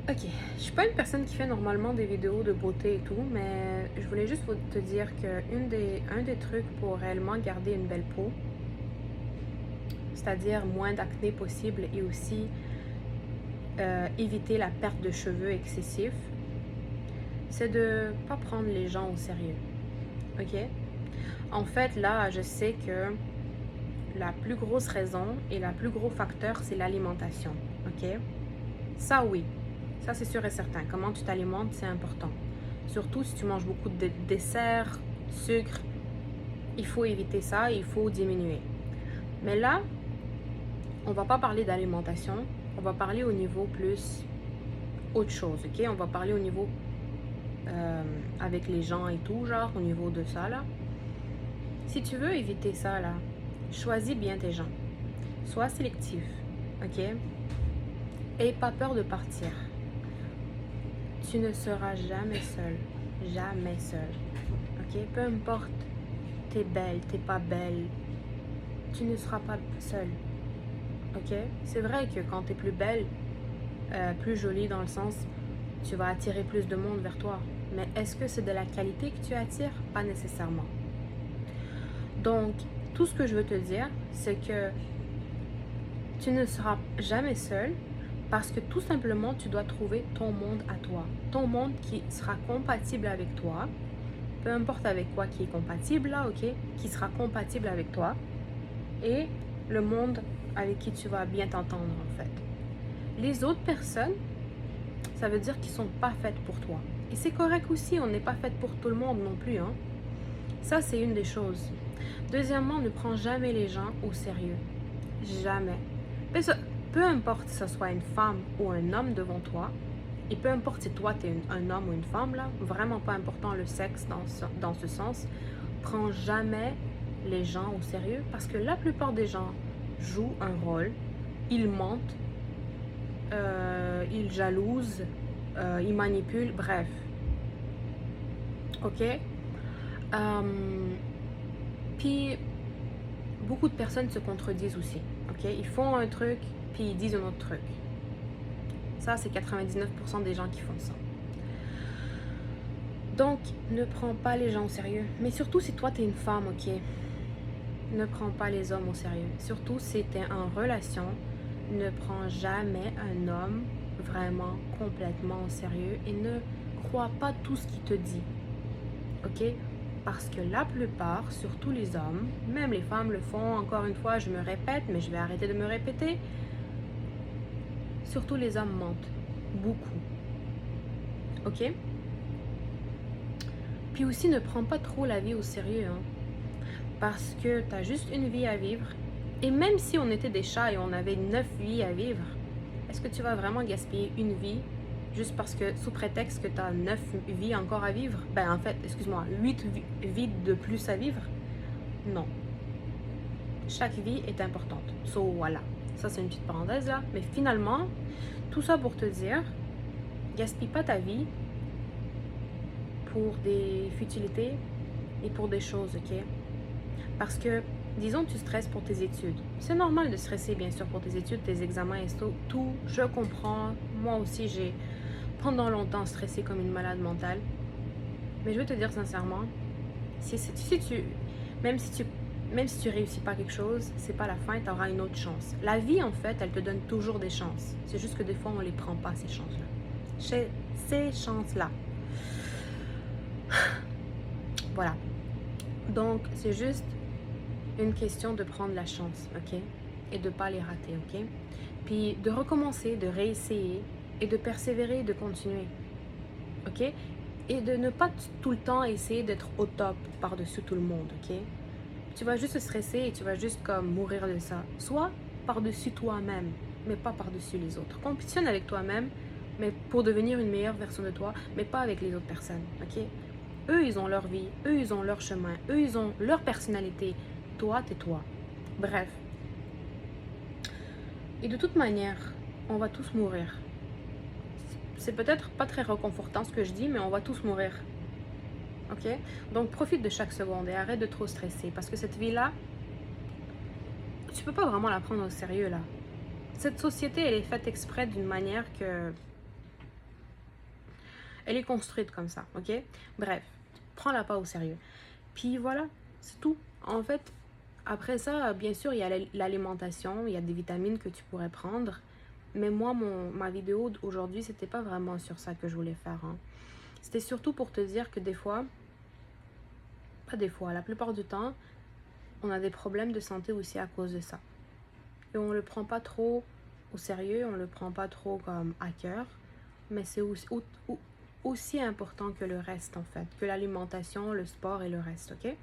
Ok, je suis pas une personne qui fait normalement des vidéos de beauté et tout, mais je voulais juste te dire que un des trucs pour réellement garder une belle peau, c'est-à-dire moins d'acné possible et aussi éviter la perte de cheveux excessif, c'est de pas prendre les gens au sérieux. Ok? En fait, là, je sais que la plus grosse raison et la plus gros facteur, c'est l'alimentation. Ok? Ça, oui. Ça, c'est sûr et certain. Comment tu t'alimentes, c'est important. Surtout si tu manges beaucoup de desserts, sucre, il faut éviter ça, il faut diminuer. Mais là, on va pas parler d'alimentation, on va parler au niveau plus autre chose, ok? On va parler au niveau avec les gens et tout, genre au niveau de ça là. Si tu veux éviter ça là, choisis bien tes gens. Sois sélectif, ok? Aie pas peur de partir. Tu ne seras jamais seul. Jamais seul. Ok? Peu importe, t'es belle, t'es pas belle. Tu ne seras pas seul. Ok? C'est vrai que quand t'es plus belle, plus jolie dans le sens, tu vas attirer plus de monde vers toi. Mais est-ce que c'est de la qualité que tu attires? Pas nécessairement. Donc, tout ce que je veux te dire, c'est que tu ne seras jamais seul parce que tout simplement, tu dois trouver ton monde à toi. Ton monde qui sera compatible avec toi. Peu importe avec quoi qui est compatible là, ok? Qui sera compatible avec toi. Et le monde avec qui tu vas bien t'entendre en fait. Les autres personnes, ça veut dire qu'ils sont pas faites pour toi. Et c'est correct aussi, on n'est pas fait pour tout le monde non plus, hein. Ça, c'est une des choses. Deuxièmement, ne prends jamais les gens au sérieux. Jamais. Peu importe si ce soit une femme ou un homme devant toi, et peu importe si toi, tu es un homme ou une femme, là, vraiment pas important le sexe dans ce sens, prends jamais les gens au sérieux parce que la plupart des gens jouent un rôle, ils mentent, ils jalousent, ils manipulent, bref. Ok? Puis, beaucoup de personnes se contredisent aussi. Ok? Ils font un truc, puis ils disent un autre truc. Ça, c'est 99% des gens qui font ça. Donc, ne prends pas les gens au sérieux. Mais surtout si toi, t'es une femme, ok? Ne prends pas les hommes au sérieux. Surtout si t'es en relation, ne prends jamais un homme vraiment complètement au sérieux et ne crois pas tout ce qu'il te dit. Ok? Parce que la plupart, surtout les hommes, même les femmes le font, encore une fois, je me répète, mais je vais arrêter de me répéter. Surtout les hommes mentent. Beaucoup. Ok? Puis aussi, ne prends pas trop la vie au sérieux, hein, parce que tu as juste une vie à vivre. Et même si on était des chats et on avait 9 vies à vivre, est-ce que tu vas vraiment gaspiller une vie juste parce que, sous prétexte que tu as 9 vies encore à vivre? Ben en fait, excuse-moi, 8 vies de plus à vivre? Non. Chaque vie est importante. So voilà. Ça, c'est une petite parenthèse là. Mais finalement, tout ça pour te dire, gaspille pas ta vie pour des futilités et pour des choses, ok? Parce que, disons que tu stresses pour tes études. C'est normal de stresser, bien sûr, pour tes études, tes examens et tout. Je comprends. Moi aussi, j'ai pendant longtemps stressé comme une malade mentale. Mais je veux te dire sincèrement, même si tu, même si tu réussis pas quelque chose, c'est pas la fin, tu auras une autre chance. La vie, en fait, elle te donne toujours des chances. C'est juste que des fois, on les prend pas, ces chances-là. Ces chances-là. Voilà. Donc, c'est juste une question de prendre la chance, ok? Et de pas les rater, ok? Puis de recommencer, de réessayer et de persévérer, de continuer, ok? Et de ne pas tout le temps essayer d'être au top par-dessus tout le monde, ok? Tu vas juste stresser et tu vas juste comme mourir de ça. Soit par-dessus toi-même, mais pas par-dessus les autres. Compétitionne avec toi-même, mais pour devenir une meilleure version de toi, mais pas avec les autres personnes, ok? Eux, ils ont leur vie, eux, ils ont leur chemin, eux, ils ont leur personnalité. Toi, t'es toi. Bref. Et de toute manière, on va tous mourir. C'est peut-être pas très réconfortant ce que je dis, mais on va tous mourir. Ok? Donc profite de chaque seconde et arrête de trop stresser. Parce que cette vie-là, tu peux pas vraiment la prendre au sérieux là. Cette société, elle est faite exprès d'une manière que Elle est construite comme ça, ok? Bref, prends-la pas au sérieux. Puis voilà, c'est tout. En fait, après ça, bien sûr, il y a l'alimentation, il y a des vitamines que tu pourrais prendre. Mais moi, ma vidéo d'aujourd'hui, c'était pas vraiment sur ça que je voulais faire, hein. C'était surtout pour te dire que des fois, pas des fois, la plupart du temps, on a des problèmes de santé aussi à cause de ça. Et on le prend pas trop au sérieux, on le prend pas trop comme à cœur. Mais c'est aussi important que le reste, en fait. Que l'alimentation, le sport et le reste, ok?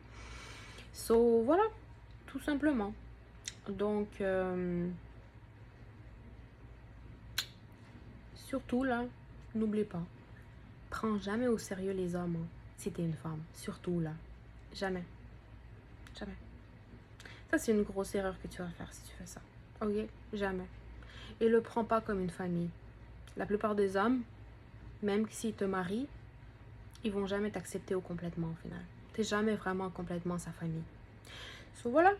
So, voilà, tout simplement. Donc, surtout là, n'oublie pas, prends jamais au sérieux les hommes, hein, si t'es une femme. Surtout là. Jamais. Jamais. Ça, c'est une grosse erreur que tu vas faire si tu fais ça. Ok? Jamais. Et le prends pas comme une famille. La plupart des hommes, même s'ils te marient, ils vont jamais t'accepter au complètement au final. T'es jamais vraiment complètement sa famille. So voilà.